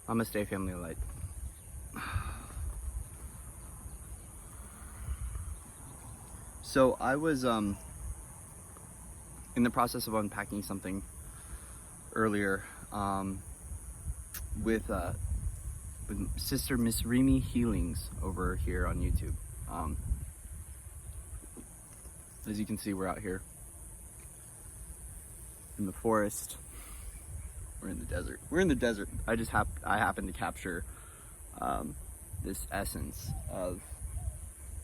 Namaste, family of light. So I was in the process of unpacking something earlier with Sister Miss Remy Healings over here on YouTube. As you can see, we're out here in the forest. We're in the desert. We're in the desert. I happen to capture this essence of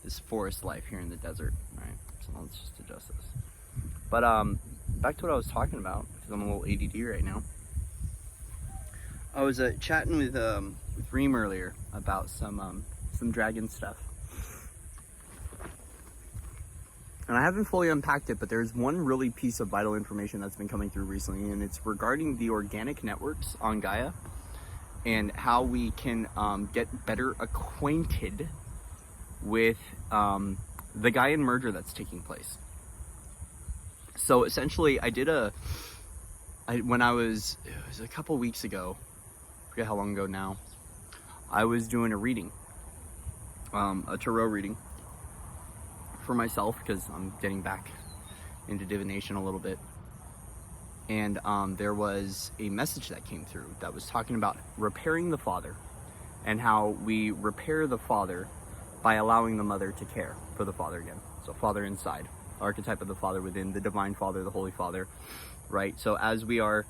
this forest life here in the desert, right? So let's just adjust this. But back to what I was talking about, because I'm a little ADD right now. I was chatting with Reem earlier about some dragon stuff. And I haven't fully unpacked it, but there's one really piece of vital information that's been coming through recently, and it's regarding the organic networks on Gaia and how we can get better acquainted with the Gaian merger that's taking place. So essentially, it was a couple weeks ago, I forget how long ago now, I was doing a reading, a tarot reading for myself, because I'm getting back into divination a little bit. And there was a message that came through that was talking about repairing the father, and how we repair the father by allowing the mother to care for the father again. So father inside, archetype of the father within, the divine father, the holy father, right? So as we are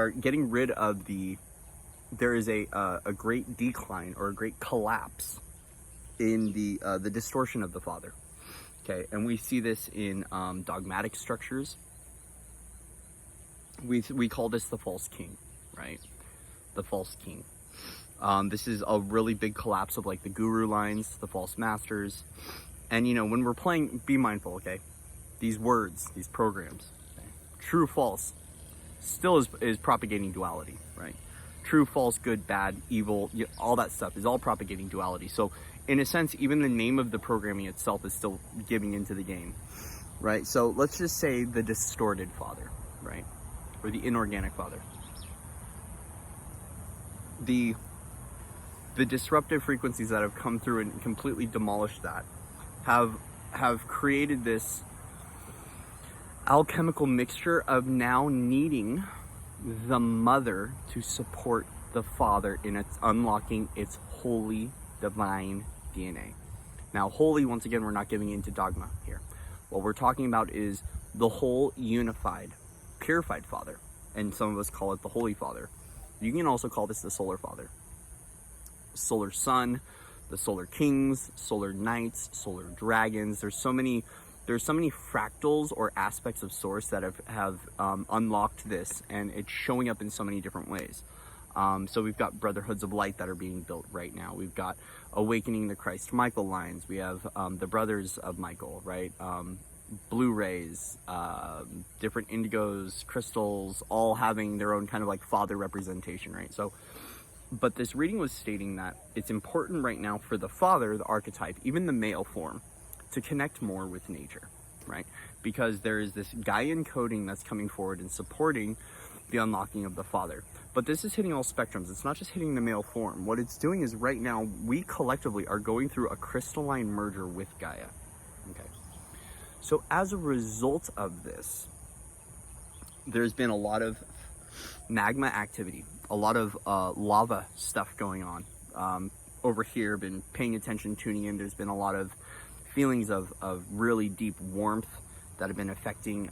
getting rid of there is a great decline or a great collapse in the distortion of the father. Okay, and we see this in dogmatic structures. We call this the false king, right? The false king. This is a really big collapse of like the guru lines, the false masters. And when we're playing, be mindful, okay? These words, these programs, okay? True, false, still is propagating duality, right? True, false, good, bad, evil, all that stuff is all propagating duality. So in a sense, even the name of the programming itself is still giving into the game, right? So let's just say the distorted father, right? Or the inorganic father. The disruptive frequencies that have come through and completely demolished that have created this alchemical mixture of now needing the mother to support the father in its unlocking its holy divine DNA. Now, holy, once again, we're not giving into dogma here. What we're talking about is the whole unified, purified father. And some of us call it the Holy Father. You can also call this the Solar Father. Solar Sun, the Solar Kings, Solar Knights, Solar Dragons. There's so many fractals or aspects of Source that have unlocked this, and it's showing up in so many different ways. So we've got Brotherhoods of Light that are being built right now. We've got Awakening the Christ Michael lines. We have the Brothers of Michael, right? Blue rays, different indigos, crystals, all having their own kind of like father representation, right? So, but this reading was stating that it's important right now for the father, the archetype, even the male form, to connect more with nature, right? Because there is this Gaian coding that's coming forward and supporting the unlocking of the father. But this is hitting all spectrums. It's not just hitting the male form. What it's doing is right now, we collectively are going through a crystalline merger with Gaia, okay? So as a result of this, there's been a lot of magma activity, a lot of lava stuff going on. Over here, been paying attention, tuning in. There's been a lot of feelings of really deep warmth that have been affecting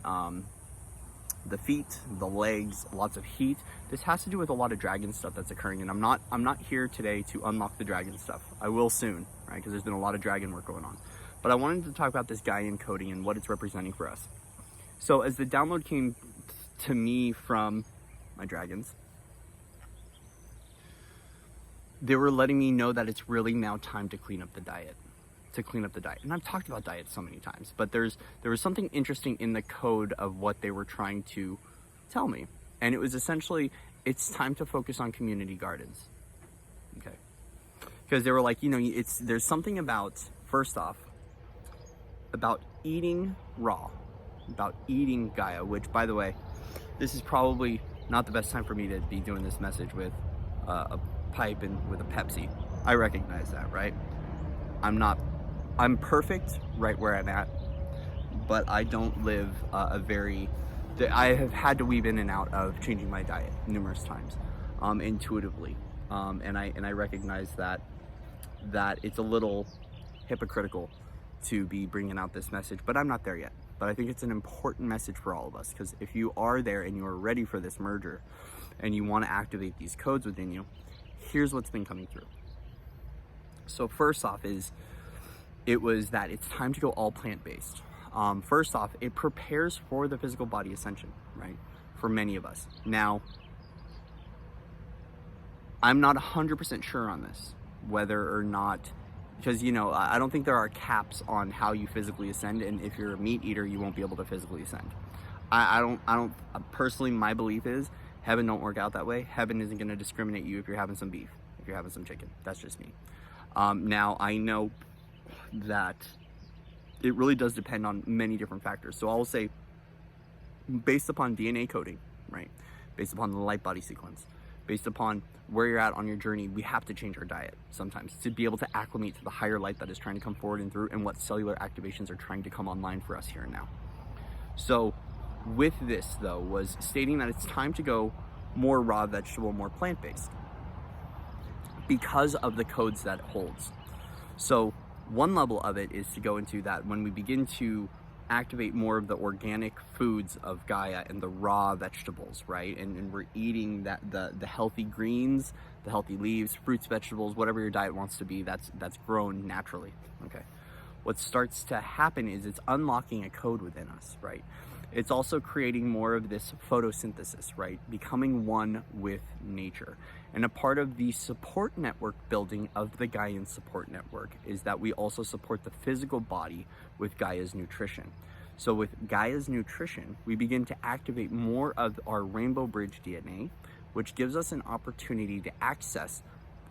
the feet, the legs, lots of heat. This has to do with a lot of dragon stuff that's occurring, and I'm not here today to unlock the dragon stuff. I will soon, right? Because there's been a lot of dragon work going on. But I wanted to talk about this Gaian coding and what it's representing for us. So as the download came to me from my dragons, they were letting me know that it's really now time to clean up the diet. And I've talked about diet so many times, but there was something interesting in the code of what they were trying to tell me. And it was essentially, it's time to focus on community gardens. Okay. Because they were like, there's something about, first off, about eating raw, about eating Gaia, which, by the way, this is probably not the best time for me to be doing this message with a pipe and with a Pepsi. I recognize that, right? I'm perfect right where I'm at, but I don't live I have had to weave in and out of changing my diet numerous times, intuitively. And I recognize that it's a little hypocritical to be bringing out this message, but I'm not there yet. But I think it's an important message for all of us, because if you are there and you're ready for this merger and you want to activate these codes within you, here's what's been coming through. So first off it was that it's time to go all plant-based. First off, it prepares for the physical body ascension, right? For many of us. Now, I'm not 100% sure on this, whether or not, because, you know, I don't think there are caps on how you physically ascend, and if you're a meat eater, you won't be able to physically ascend. I don't personally, my belief is heaven don't work out that way. Heaven isn't going to discriminate you if you're having some beef, if you're having some chicken. That's just me. Now, I know that it really does depend on many different factors. So I'll say, based upon DNA coding, right? Based upon the light body sequence, based upon where you're at on your journey, we have to change our diet sometimes to be able to acclimate to the higher light that is trying to come forward and through, and what cellular activations are trying to come online for us here and now. So with this, though, was stating that it's time to go more raw vegetable, more plant-based, because of the codes that it holds. So one level of it is to go into that when we begin to activate more of the organic foods of Gaia and the raw vegetables, right? And we're eating the healthy greens, the healthy leaves, fruits, vegetables, whatever your diet wants to be, that's grown naturally, okay? What starts to happen is it's unlocking a code within us, right? It's also creating more of this photosynthesis, right? Becoming one with nature. And a part of the support network building of the Gaian support network is that we also support the physical body with Gaia's nutrition. So with Gaia's nutrition, we begin to activate more of our rainbow bridge DNA, which gives us an opportunity to access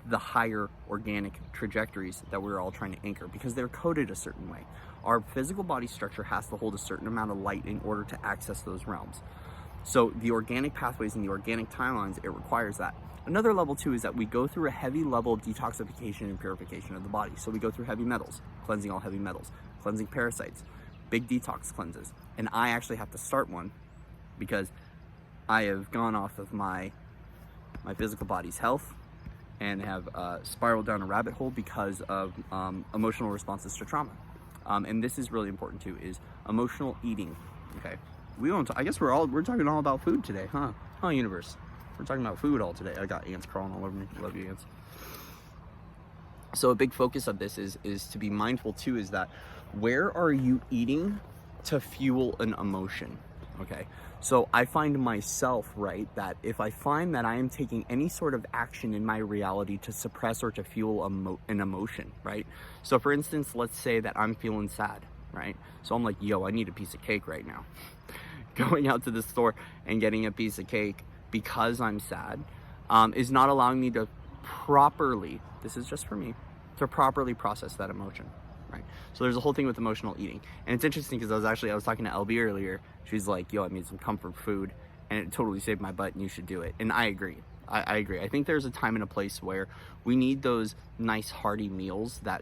the higher organic trajectories that we're all trying to anchor, because they're coded a certain way. Our physical body structure has to hold a certain amount of light in order to access those realms. So the organic pathways and the organic timelines, it requires that. Another level too is that we go through a heavy level of detoxification and purification of the body. So we go through heavy metals, cleansing all heavy metals, cleansing parasites, big detox cleanses. And I actually have to start one because I have gone off of my physical body's health and have spiraled down a rabbit hole because of emotional responses to trauma. And this is really important too, is emotional eating. Okay, I guess we're talking all about food today, huh? Huh, universe. We're talking about food all today. I got ants crawling all over me. Love you, ants. So a big focus of this is to be mindful too, is that where are you eating to fuel an emotion? Okay, so I find myself, right, that if I find that I am taking any sort of action in my reality to suppress or to fuel an emotion, right? So for instance, let's say that I'm feeling sad, right? So I'm like, yo, I need a piece of cake right now. Going out to the store and getting a piece of cake because I'm sad is not allowing me to properly, this is just for me, to properly process that emotion. Right. So there's a whole thing with emotional eating. And it's interesting because I was talking to LB earlier. She's like, yo, I made some comfort food and it totally saved my butt and you should do it. And I agree. I agree. I think there's a time and a place where we need those nice hearty meals that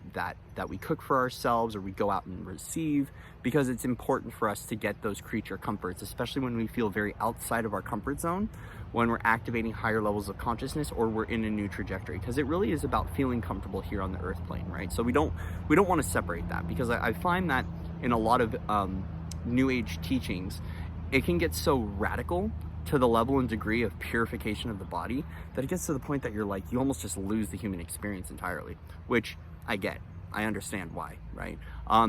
we cook for ourselves or we go out and receive, because it's important for us to get those creature comforts, especially when we feel very outside of our comfort zone, when we're activating higher levels of consciousness or we're in a new trajectory, because it really is about feeling comfortable here on the earth plane, right? So we don't want to separate that, because I find that in a lot of new age teachings, it can get so radical to the level and degree of purification of the body that it gets to the point that you're like, you almost just lose the human experience entirely, which I get. I understand why, right?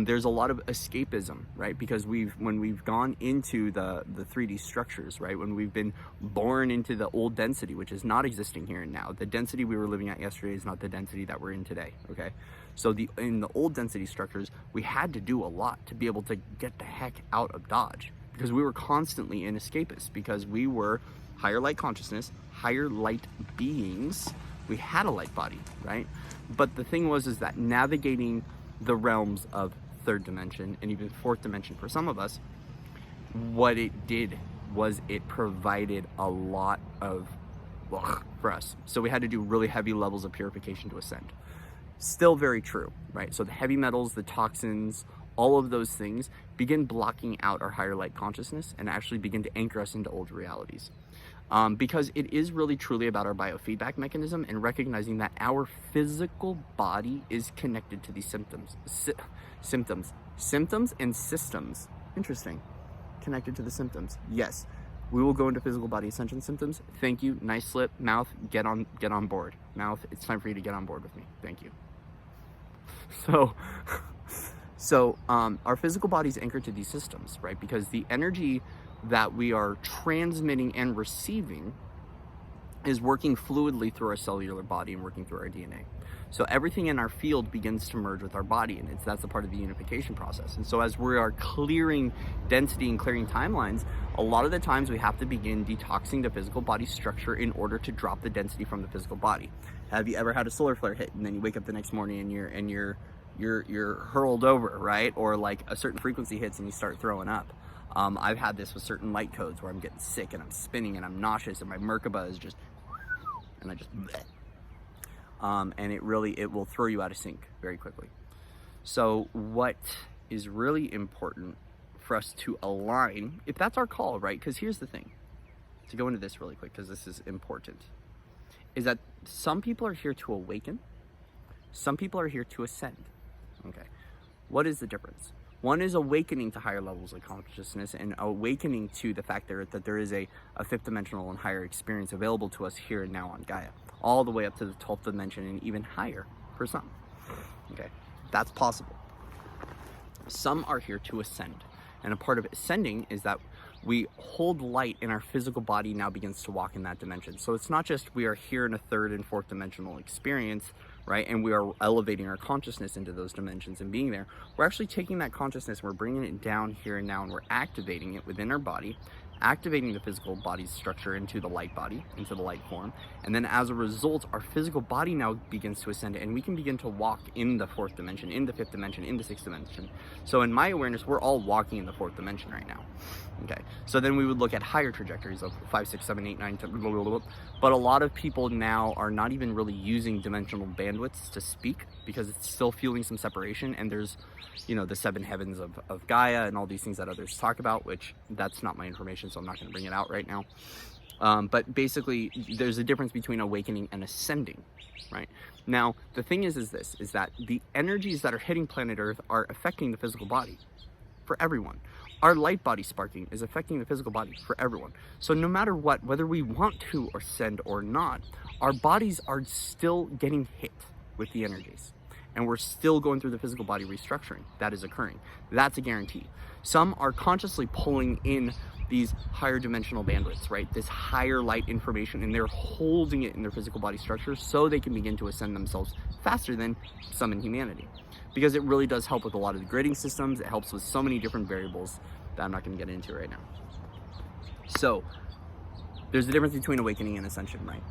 There's a lot of escapism, right? Because when we've gone into the 3D structures, right? When we've been born into the old density, which is not existing here and now. The density we were living at yesterday is not the density that we're in today, okay? So in the old density structures, we had to do a lot to be able to get the heck out of Dodge, because we were constantly in escapist, because we were higher light consciousness, higher light beings. We had a light body, right? But the thing is that navigating the realms of third dimension and even fourth dimension for some of us, what it did was it provided a lot of for us. So we had to do really heavy levels of purification to ascend. Still very true, right? So the heavy metals, the toxins, all of those things begin blocking out our higher light consciousness and actually begin to anchor us into old realities. Because it is really truly about our biofeedback mechanism and recognizing that our physical body is connected to these symptoms and systems. Interesting. Connected to the symptoms. Yes. We will go into physical body ascension symptoms. Thank you. Nice slip. Mouth, get on board. Mouth, it's time for you to get on board with me. Thank you. So our physical body is anchored to these systems, right? Because the energy that we are transmitting and receiving is working fluidly through our cellular body and working through our DNA. So everything in our field begins to merge with our body, and that's a part of the unification process. And so as we are clearing density and clearing timelines, a lot of the times we have to begin detoxing the physical body structure in order to drop the density from the physical body. Have you ever had a solar flare hit and then you wake up the next morning and you're hurled over, right? Or like a certain frequency hits and you start throwing up. I've had this with certain light codes where I'm getting sick and I'm spinning and I'm nauseous and my Merkaba is just, and I just bleh. And it will throw you out of sync very quickly. So what is really important for us to align, if that's our call, right? Because here's the thing, to go into this really quick, because this is important, is that some people are here to awaken, some people are here to ascend. Okay, what is the difference? One is awakening to higher levels of consciousness and awakening to the fact that there is a fifth dimensional and higher experience available to us here and now on Gaia, all the way up to the 12th dimension and even higher for some. Okay, that's possible. Some are here to ascend. And a part of ascending is that we hold light and our physical body now begins to walk in that dimension. So it's not just we are here in a third and fourth dimensional experience, right? And we are elevating our consciousness into those dimensions and being there. We're actually taking that consciousness, we're bringing it down here and now, and we're activating it within our body, activating the physical body's structure into the light body, into the light form. And then as a result, our physical body now begins to ascend and we can begin to walk in the fourth dimension, in the fifth dimension, in the sixth dimension. So in my awareness, we're all walking in the fourth dimension right now. Okay, so then we would look at higher trajectories of 5, 6, 7, 8, 9, 10, blah, blah, blah, blah. But a lot of people now are not even really using dimensional bandwidths to speak because it's still feeling some separation. And there's, the 7 heavens of Gaia and all these things that others talk about, which that's not my information, so I'm not going to bring it out right now. But basically, there's a difference between awakening and ascending, right? Now, the thing is that the energies that are hitting planet Earth are affecting the physical body for everyone. Our light body sparking is affecting the physical body for everyone. So no matter what, whether we want to ascend or not, our bodies are still getting hit with the energies. And we're still going through the physical body restructuring that is occurring. That's a guarantee. Some are consciously pulling in these higher dimensional bandwidths, right? This higher light information, and they're holding it in their physical body structure so they can begin to ascend themselves faster than some in humanity. Because it really does help with a lot of the grading systems. It helps with so many different variables that I'm not going to get into right now. So there's a difference between awakening and ascension, right?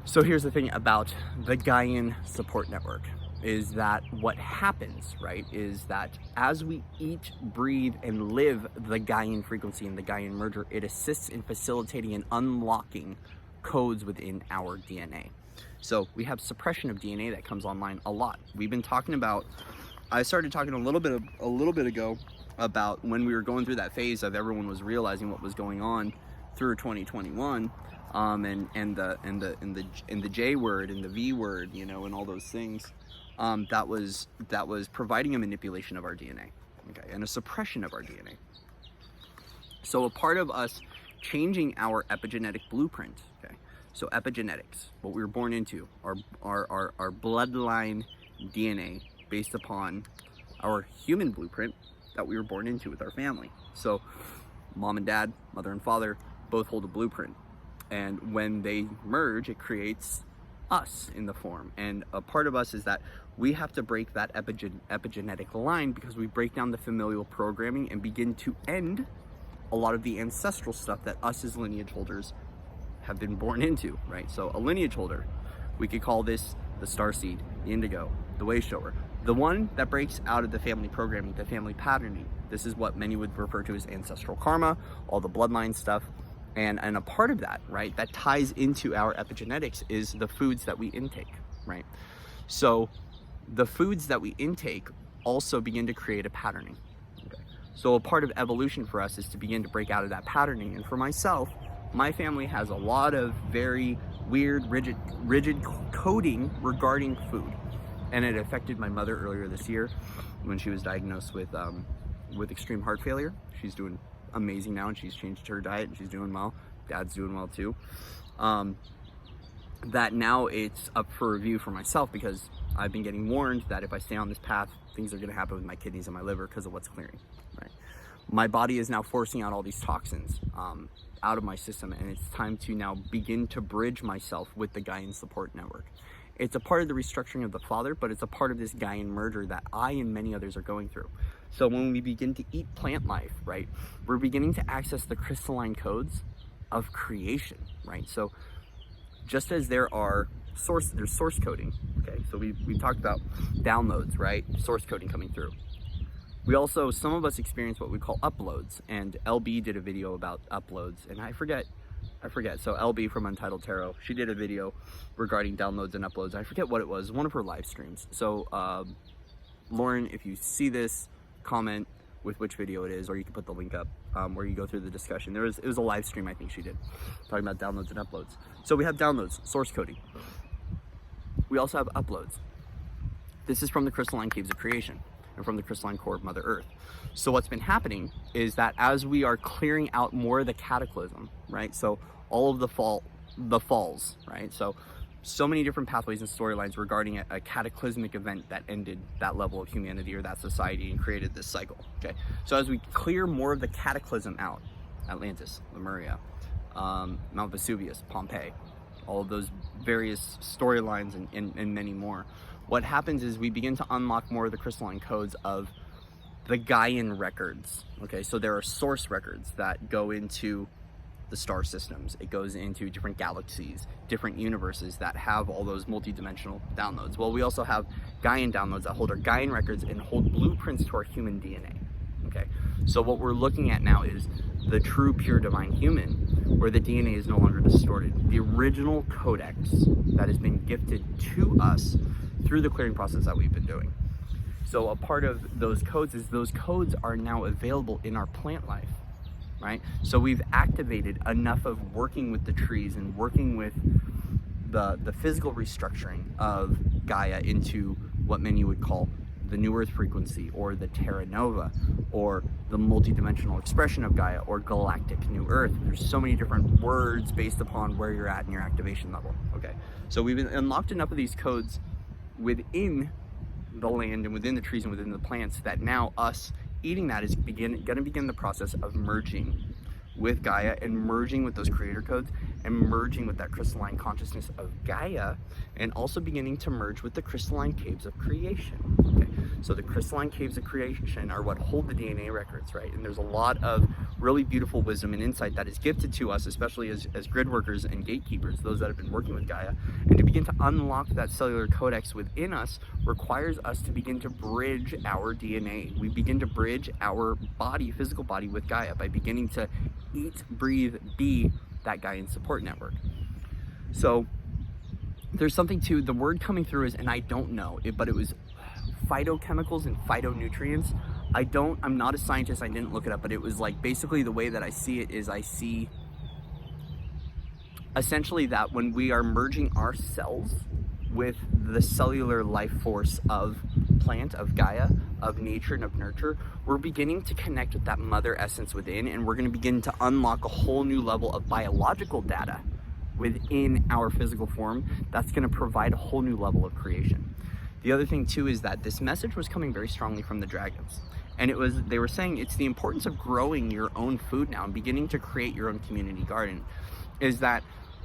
So here's the thing about the Gaian support network is that what happens, right, is that as we eat, breathe, and live the Gaian frequency and the Gaian merger, it assists in facilitating and unlocking codes within our DNA. So we have suppression of DNA that comes online a lot. We've been talking about, I started talking a little bit ago about when we were going through that phase of everyone was realizing what was going on through 2021, and the J word and the V word, and all those things. That was providing a manipulation of our DNA, okay, and a suppression of our DNA. So a part of us changing our epigenetic blueprint, okay. So epigenetics, what we were born into, our bloodline DNA based upon our human blueprint that we were born into with our family. So mom and dad, mother and father, both hold a blueprint. And when they merge, it creates us in the form. And a part of us is that we have to break that epigenetic line because we break down the familial programming and begin to end a lot of the ancestral stuff that us as lineage holders have been born into, right? So a lineage holder, we could call this the starseed, the indigo, the way shower. The one that breaks out of the family programming, the family patterning. This is what many would refer to as ancestral karma, all the bloodline stuff. And a part of that, right, that ties into our epigenetics is the foods that we intake, right? So the foods that we intake also begin to create a patterning. Okay? So a part of evolution for us is to begin to break out of that patterning. And for myself, my family has a lot of very weird, rigid coding regarding food. And it affected my mother earlier this year when she was diagnosed with extreme heart failure. She's doing amazing now, and she's changed her diet, and she's doing well. Dad's doing well too. That now it's up for review for myself, because I've been getting warned that if I stay on this path, things are going to happen with my kidneys and my liver because of what's clearing. Right? My body is now forcing out all these toxins out of my system, and it's time to now begin to bridge myself with the Gaian support network. It's a part of the restructuring of the father, but it's a part of this Gaian merger that I and many others are going through. So when we begin to eat plant life, right, we're beginning to access the crystalline codes of creation, right? So just as there's source coding, okay? So we talked about downloads, right? Source coding coming through. We also, some of us experience what we call uploads, and LB did a video about uploads, and I forget. So LB from Untitled Tarot, she did a video regarding downloads and uploads. I forget what it was, one of her live streams. So Lauren, if you see this, comment with which video it is, or you can put the link up where you go through the discussion. It was a live stream I think she did, talking about downloads and uploads. So we have downloads, source coding. We also have uploads. This is from the crystalline caves of creation and from the crystalline core of Mother Earth. So what's been happening is that as we are clearing out more of the cataclysm, right? So all of the falls, right? So many different pathways and storylines regarding a cataclysmic event that ended that level of humanity or that society and created this cycle, okay? So as we clear more of the cataclysm out, Atlantis, Lemuria, Mount Vesuvius, Pompeii, all of those various storylines and many more, what happens is we begin to unlock more of the crystalline codes of the Gaian records, okay? So there are source records that go into the star systems. It goes into different galaxies, different universes that have all those multi-dimensional downloads. Well, we also have Gaian downloads that hold our Gaian records and hold blueprints to our human DNA, okay? So what we're looking at now is the true, pure, divine human, where the DNA is no longer distorted. The original codex that has been gifted to us through the clearing process that we've been doing. So a part of those codes is those codes are now available in our plant life, right? So we've activated enough of working with the trees and working with the physical restructuring of Gaia into what many would call the New Earth frequency, or the Terra Nova, or the multidimensional expression of Gaia, or galactic New Earth. There's so many different words based upon where you're at in your activation level, okay? So we've unlocked enough of these codes within the land and within the trees and within the plants that now us eating that is going to begin the process of merging with Gaia and merging with those creator codes and merging with that crystalline consciousness of Gaia, and also beginning to merge with the crystalline caves of creation. Okay, so the crystalline caves of creation are what hold the DNA records, right? And there's a lot of really beautiful wisdom and insight that is gifted to us, especially as grid workers and gatekeepers, those that have been working with Gaia. And to begin to unlock that cellular codex within us requires us to begin to bridge our DNA. We begin to bridge our body, physical body, with Gaia by beginning to eat, breathe, be that Gaian support network. So there's something to the word coming through is, and I don't know it, but it was phytochemicals and phytonutrients. I'm not a scientist, I didn't look it up, but it was like, basically the way that I see it is I see essentially that when we are merging our cells with the cellular life force of plant, of Gaia, of nature, and of nurture, we're beginning to connect with that mother essence within, and we're going to begin to unlock a whole new level of biological data within our physical form that's going to provide a whole new level of creation. The other thing too is that this message was coming very strongly from the dragons, and they were saying it's the importance of growing your own food now and beginning to create your own community garden. Is that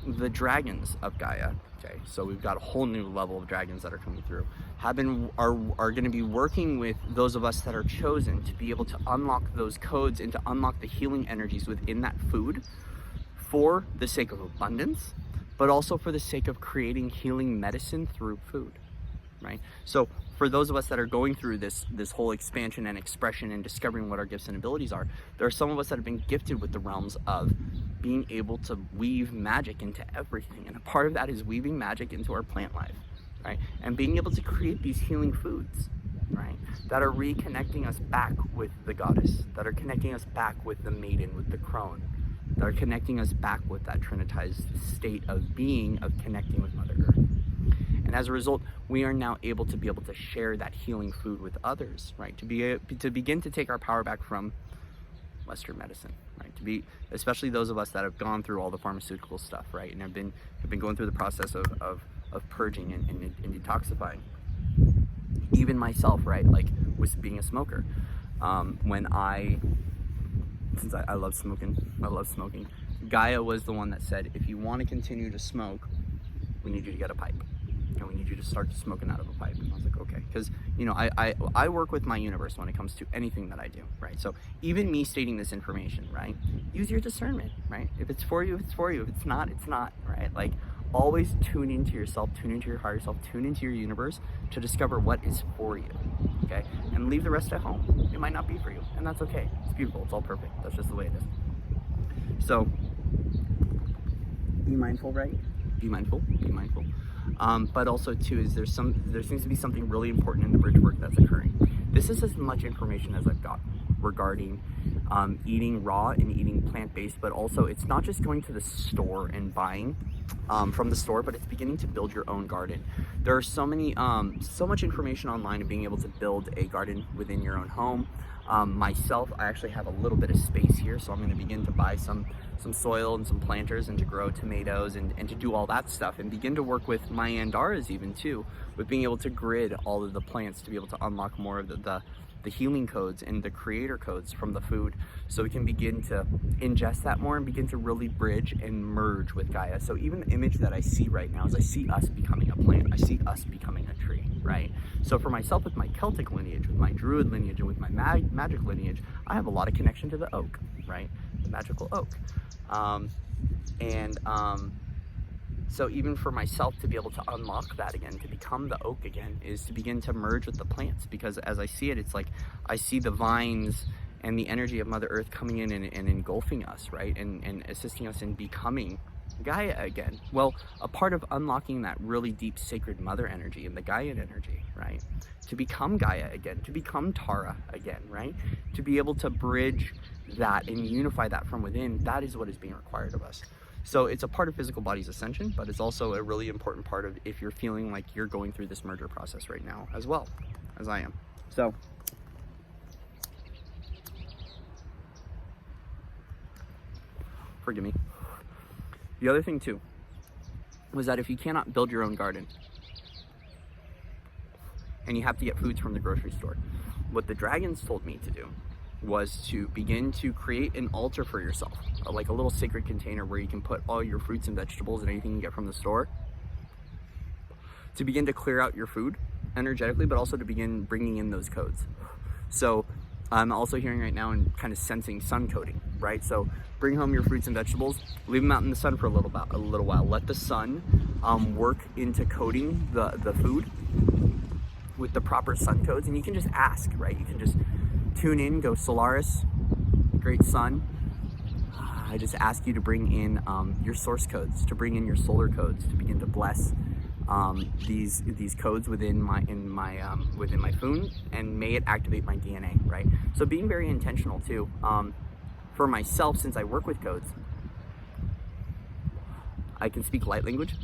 the dragons of Gaia, okay, so we've got a whole new level of dragons that are coming through, are going to be working with those of us that are chosen to be able to unlock those codes and to unlock the healing energies within that food for the sake of abundance, but also for the sake of creating healing medicine through food. right? So for those of us that are going through this whole expansion and expression and discovering what our gifts and abilities are, there are some of us that have been gifted with the realms of being able to weave magic into everything. And a part of that is weaving magic into our plant life, right? And being able to create these healing foods, right? That are reconnecting us back with the goddess, that are connecting us back with the maiden, with the crone, that are connecting us back with that trinitized state of being, of connecting with Mother Earth. And as a result, we are now able to share that healing food with others, right? To begin to take our power back from Western medicine, right? Especially those of us that have gone through all the pharmaceutical stuff, right? And have been going through the process of purging and detoxifying. Even myself, right? Like with being a smoker, since I love smoking, Gaia was the one that said, if you want to continue to smoke, we need you to get a pipe. And we need you to start smoking out of a pipe. And I was like, okay. Because, I work with my universe when it comes to anything that I do, right? So even me stating this information, right? Use your discernment, right? If it's for you, it's for you. If it's not, it's not, right? Like, always tune into yourself, tune into your higher self, tune into your universe to discover what is for you, okay? And leave the rest at home. It might not be for you, and that's okay. It's beautiful, it's all perfect. That's just the way it is. So, be mindful, right? Be mindful. But also too is there seems to be something really important in the bridge work that's occurring. This is as much information as I've got regarding eating raw and eating plant-based, but also it's not just going to the store and buying from the store, but it's beginning to build your own garden. There are so much information online of being able to build a garden within your own home. Myself, I actually have a little bit of space here, so I'm going to begin to buy some soil and some planters and to grow tomatoes and to do all that stuff and begin to work with my Andaras even too, with being able to grid all of the plants to be able to unlock more of the healing codes and the creator codes from the food, so we can begin to ingest that more and begin to really bridge and merge with Gaia. So even the image that I see right now is I see us becoming a plant, I see us becoming a tree, right? So for myself, with my Celtic lineage, with my Druid lineage, and with my magic lineage, I have a lot of connection to the oak, right? The magical oak. So even for myself to be able to unlock that again, to become the oak again, is to begin to merge with the plants, because as I see it, it's like I see the vines and the energy of Mother Earth coming in and engulfing us, right? And assisting us in becoming Gaia again. Well, a part of unlocking that really deep sacred mother energy and the Gaian energy, right? To become Gaia again, to become Tara again, right? To be able to bridge that and unify that from within, that is what is being required of us. So it's a part of physical body's ascension, but it's also a really important part of if you're feeling like you're going through this merger process right now as well, as I am. So forgive me. The other thing too was that if you cannot build your own garden and you have to get foods from the grocery store, what the dragons told me to do was to begin to create an altar for yourself, like a little sacred container where you can put all your fruits and vegetables and anything you get from the store, to begin to clear out your food energetically, but also to begin bringing in those codes. So I'm also hearing right now and kind of sensing sun coding, right? So bring home your fruits and vegetables, leave them out in the sun for a little while. Let the sun work into coding the food with the proper sun codes, and you can just ask, right? You can just tune in, go Solaris, great sun. I just ask you to bring in your source codes, to bring in your solar codes, to begin to bless these codes within my food, and may it activate my DNA, right? So being very intentional too. For myself, since I work with codes, I can speak light language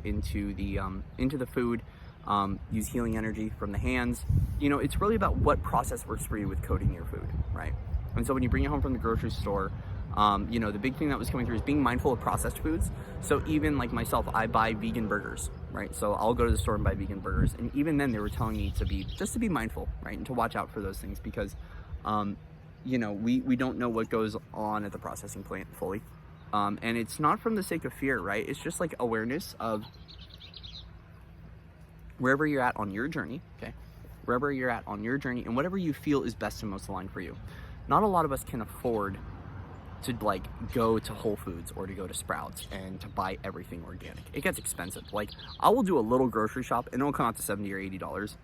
into the food. Use healing energy from the hands. It's really about what process works for you with coding your food, right? And so when you bring it home from the grocery store, the big thing that was coming through is being mindful of processed foods. So even like myself, I buy vegan burgers, right? So I'll go to the store and buy vegan burgers. And even then they were telling me to be mindful, right? And to watch out for those things, because, we don't know what goes on at the processing plant fully. And it's not from the sake of fear, right? It's just like awareness of wherever you're at on your journey, okay? Wherever you're at on your journey and whatever you feel is best and most aligned for you. Not a lot of us can afford to like go to Whole Foods or to go to Sprouts and to buy everything organic. It gets expensive. Like, I will do a little grocery shop and it'll come out to $70 or $80,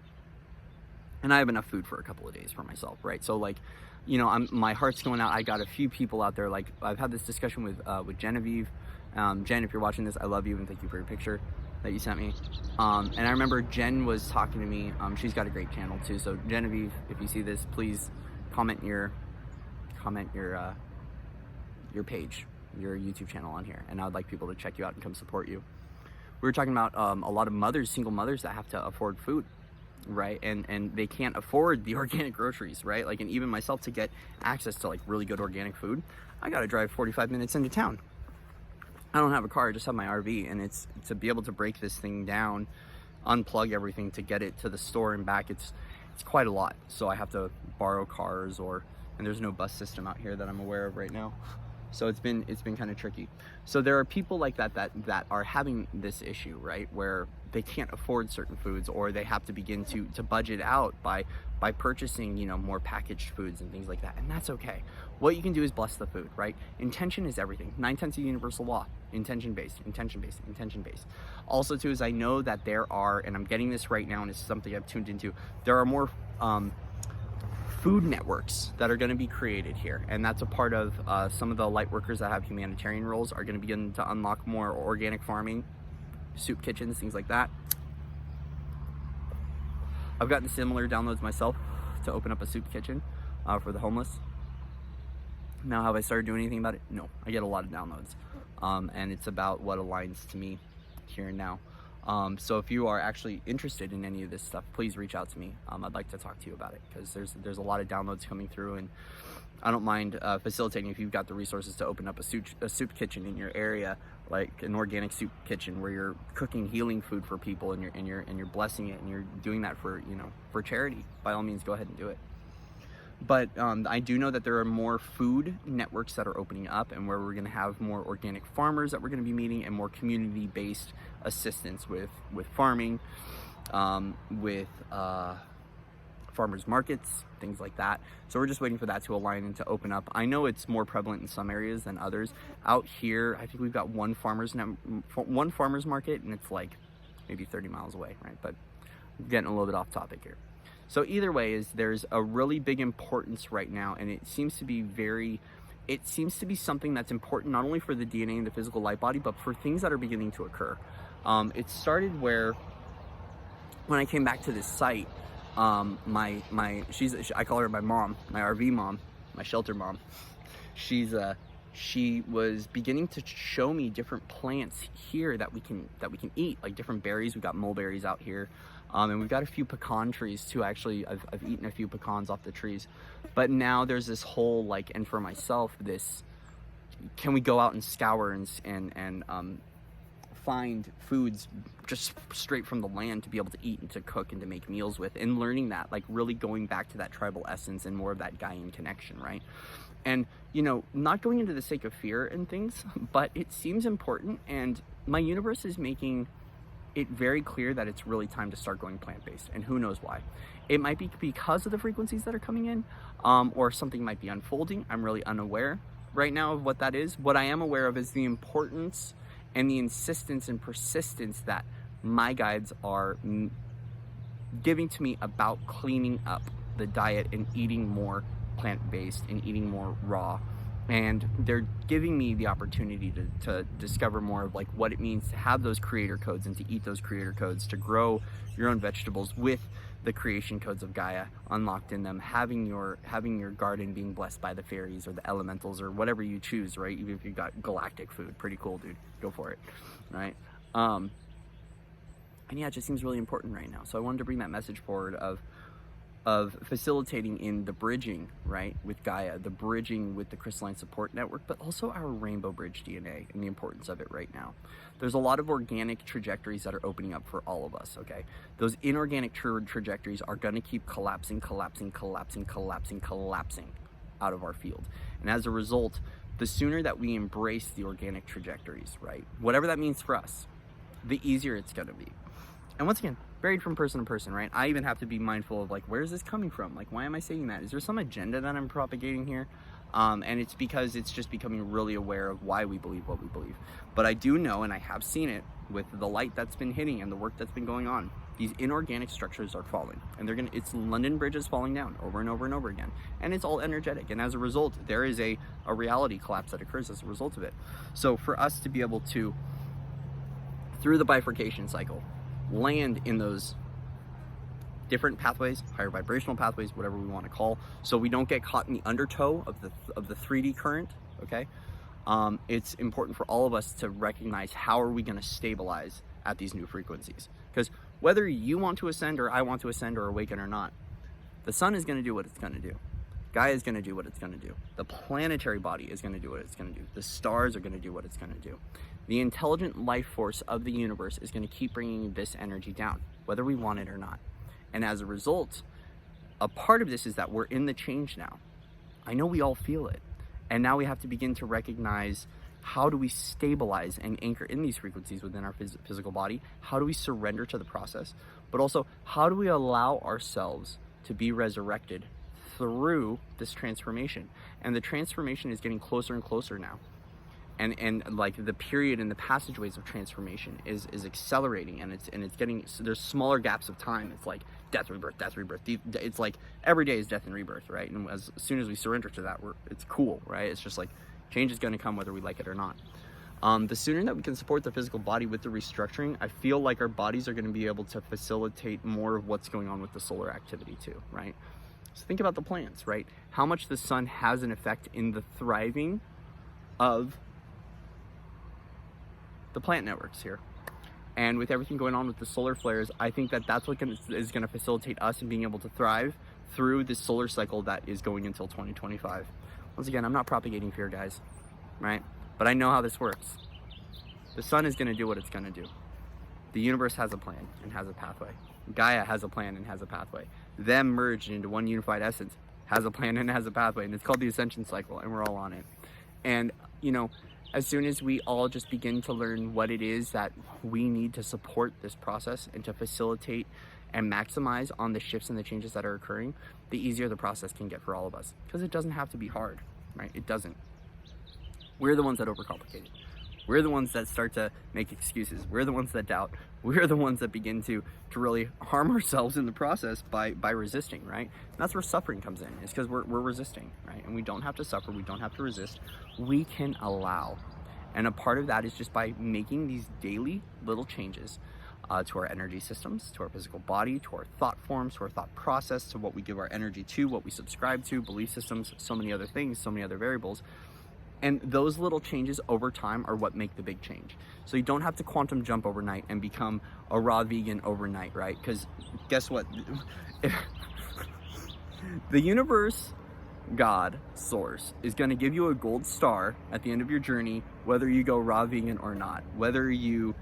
and I have enough food for a couple of days for myself, right? So like, you know, my heart's going out. I got a few people out there. Like, I've had this discussion with Genevieve. Jen, if you're watching this, I love you and thank you for your picture that you sent me. And I remember Jen was talking to me. She's got a great channel too. So Genevieve, if you see this, please comment your page, your YouTube channel on here, and I would like people to check you out and come support you. We were talking about a lot of mothers, single mothers, that have to afford food, right? And they can't afford the organic groceries, right? Like, and even myself, to get access to like really good organic food, I gotta drive 45 minutes into town. I don't have a car, I just have my RV, and it's to be able to break this thing down, unplug everything to get it to the store and back, it's quite a lot. So I have to borrow cars, and there's no bus system out here that I'm aware of right now. So it's been kind of tricky. So there are people like that are having this issue, right, where they can't afford certain foods, or they have to begin to budget out by purchasing, you know, more packaged foods and things like that. And that's okay. What you can do is bless the food, right? Intention is everything. 9/10 of universal law. Intention based, intention based, intention based. Also too, is I know that there are, and I'm getting this right now, and it's something I've tuned into, there are more food networks that are going to be created here, and that's a part of some of the light workers that have humanitarian roles are going to begin to unlock more organic farming, soup kitchens, things like that. I've gotten similar downloads myself to open up a soup kitchen for the homeless. Now, have I started doing anything about it? No. I get a lot of downloads, and it's about what aligns to me here and now. So if you are actually interested in any of this stuff, please reach out to me. I'd like to talk to you about it, because there's a lot of downloads coming through, and I don't mind facilitating if you've got the resources to open up a soup kitchen in your area, like an organic soup kitchen where you're cooking healing food for people, and you're blessing it, and you're doing that for, you know, for charity. By all means, go ahead and do it. But I do know that there are more food networks that are opening up, and where we're going to have more organic farmers that we're going to be meeting, and more community-based assistance with farming, with farmers markets, things like that. So we're just waiting for that to align and to open up. I know it's more prevalent in some areas than others. Out here, I think we've got one farmers market, and it's like maybe 30 miles away, right? But I'm getting a little bit off topic here. So either way, there's a really big importance right now, and it seems to be something that's important not only for the DNA and the physical light body, but for things that are beginning to occur. It started where, when I came back to this site, I call her my mom, my RV mom, my shelter mom. She was beginning to show me different plants here that we can eat, like different berries. We've got mulberries out here. And we've got a few pecan trees too. Actually, I've eaten a few pecans off the trees. But now there's this whole, like, and for myself, this, can we go out and scour and find foods just straight from the land to be able to eat and to cook and to make meals with, and learning that, like, really going back to that tribal essence and more of that Gaian connection, right? And, you know, not going into the sake of fear and things, but it seems important, and my universe is making it very clear that it's really time to start going plant-based, and who knows why. It might be because of the frequencies that are coming in, or something might be unfolding. I'm really unaware right now of what that is. What I am aware of is the importance and the insistence and persistence that my guides are giving to me about cleaning up the diet and eating more plant-based and eating more raw. And they're giving me the opportunity to discover more of, like, what it means to have those creator codes and to eat those creator codes, to grow your own vegetables with the creation codes of Gaia unlocked in them, having your garden being blessed by the fairies or the elementals or whatever you choose, right? Even if you've got galactic food, pretty cool, dude, go for it, right? And yeah, it just seems really important right now. So I wanted to bring that message forward of facilitating in the bridging, right, with Gaia, the bridging with the crystalline support network, but also our rainbow bridge DNA and the importance of it right now. There's a lot of organic trajectories that are opening up for all of us, okay? Those inorganic trajectories are going to keep collapsing out of our field. And as a result, the sooner that we embrace the organic trajectories, right, whatever that means for us, the easier it's going to be. And once again, varied from person to person, right? I even have to be mindful of, like, where is this coming from? Like, why am I saying that? Is there some agenda that I'm propagating here? And it's because it's just becoming really aware of why we believe what we believe. But I do know, and I have seen it with the light that's been hitting and the work that's been going on, these inorganic structures are falling, and it's London Bridge is falling down over and over and over again, and it's all energetic, and as a result there is a reality collapse that occurs as a result of it. So for us to be able to, through the bifurcation cycle, land in those different pathways, higher vibrational pathways, whatever we want to call, so we don't get caught in the undertow of the 3D current, okay? It's important for all of us to recognize how are we going to stabilize at these new frequencies, because whether you want to ascend or I want to ascend or awaken or not, the sun is going to do what it's going to do. Gaia is going to do what it's going to do. The planetary body is going to do what it's going to do. The stars are going to do what it's going to do. The intelligent life force of the universe is going to keep bringing this energy down, whether we want it or not. And as a result, a part of this is that we're in the change now. I know we all feel it. And now we have to begin to recognize, how do we stabilize and anchor in these frequencies within our physical body? How do we surrender to the process? But also, how do we allow ourselves to be resurrected through this transformation? And the transformation is getting closer and closer now. And like the period and the passageways of transformation is accelerating, and it's getting, so there's smaller gaps of time. It's like death, rebirth, death, rebirth. It's like every day is death and rebirth, right? And as soon as we surrender to that, it's cool, right? It's just like, change is going to come whether we like it or not. The sooner that we can support the physical body with the restructuring, I feel like our bodies are going to be able to facilitate more of what's going on with the solar activity too, right? So think about the plants, right? How much the sun has an effect in the thriving of the plant networks here. And with everything going on with the solar flares, I think that that's what is going to facilitate us in being able to thrive through this solar cycle that is going until 2025. Once again, I'm not propagating fear, guys, right? But I know how this works. The sun is going to do what it's going to do. The universe has a plan and has a pathway. Gaia has a plan and has a pathway. Them merged into one unified essence has a plan and has a pathway, and it's called the ascension cycle, and we're all on it. And, you know, as soon as we all just begin to learn what it is that we need to support this process and to facilitate and maximize on the shifts and the changes that are occurring, the easier the process can get for all of us. Because it doesn't have to be hard, right? It doesn't. We're the ones that overcomplicate it. We're the ones that start to make excuses. We're the ones that doubt. We're the ones that begin to really harm ourselves in the process by resisting, right? And that's where suffering comes in. It's because we're resisting, right? And we don't have to suffer. We don't have to resist. We can allow. And a part of that is just by making these daily little changes to our energy systems, to our physical body, to our thought forms, to our thought process, to what we give our energy to, what we subscribe to, belief systems, so many other things, so many other variables. And those little changes over time are what make the big change. So you don't have to quantum jump overnight and become a raw vegan overnight, right? Because guess what? The universe, God, source, is going to give you a gold star at the end of your journey, whether you go raw vegan or not. Whether you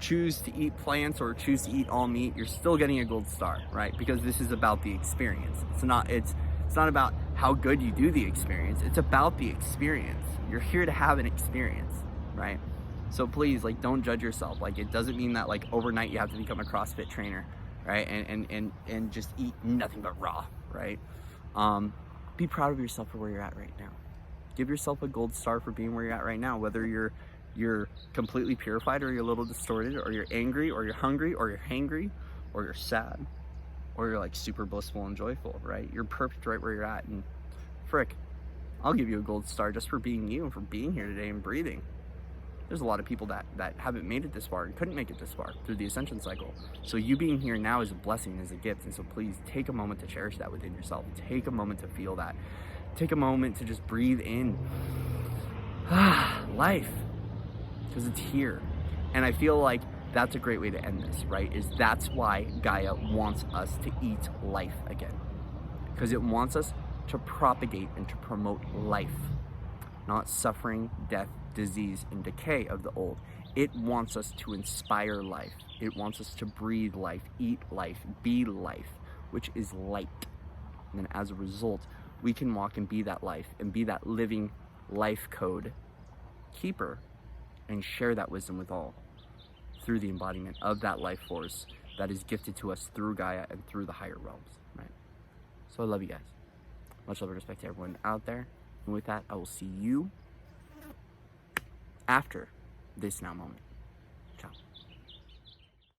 choose to eat plants or choose to eat all meat, you're still getting a gold star, right? Because this is about the experience. It's not about how good you do the experience. It's about the experience. You're here to have an experience, right? So please, like, don't judge yourself. Like, it doesn't mean that, like, overnight you have to become a CrossFit trainer, right? And just eat nothing but raw, right? Be proud of yourself for where you're at right now. Give yourself a gold star for being where you're at right now, whether you're completely purified or you're a little distorted, or you're angry, or you're hungry, or you're hangry, or you're sad, or you're like super blissful and joyful, right? You're perfect right where you're at. And frick, I'll give you a gold star just for being you and for being here today and breathing. There's a lot of people that haven't made it this far and couldn't make it this far through the ascension cycle. So you being here now is a blessing, is a gift. And so please take a moment to cherish that within yourself. Take a moment to feel that. Take a moment to just breathe in life, because it's here. And I feel like that's a great way to end this, right? That's why Gaia wants us to eat life again, because it wants us to propagate and to promote life, not suffering, death, disease, and decay of the old. It wants us to inspire life. It wants us to breathe life, eat life, be life, which is light. And then as a result, we can walk and be that life and be that living life code keeper and share that wisdom with all through the embodiment of that life force that is gifted to us through Gaia and through the higher realms, right? So I love you guys. Much love and respect to everyone out there. And with that, I will see you after this now moment.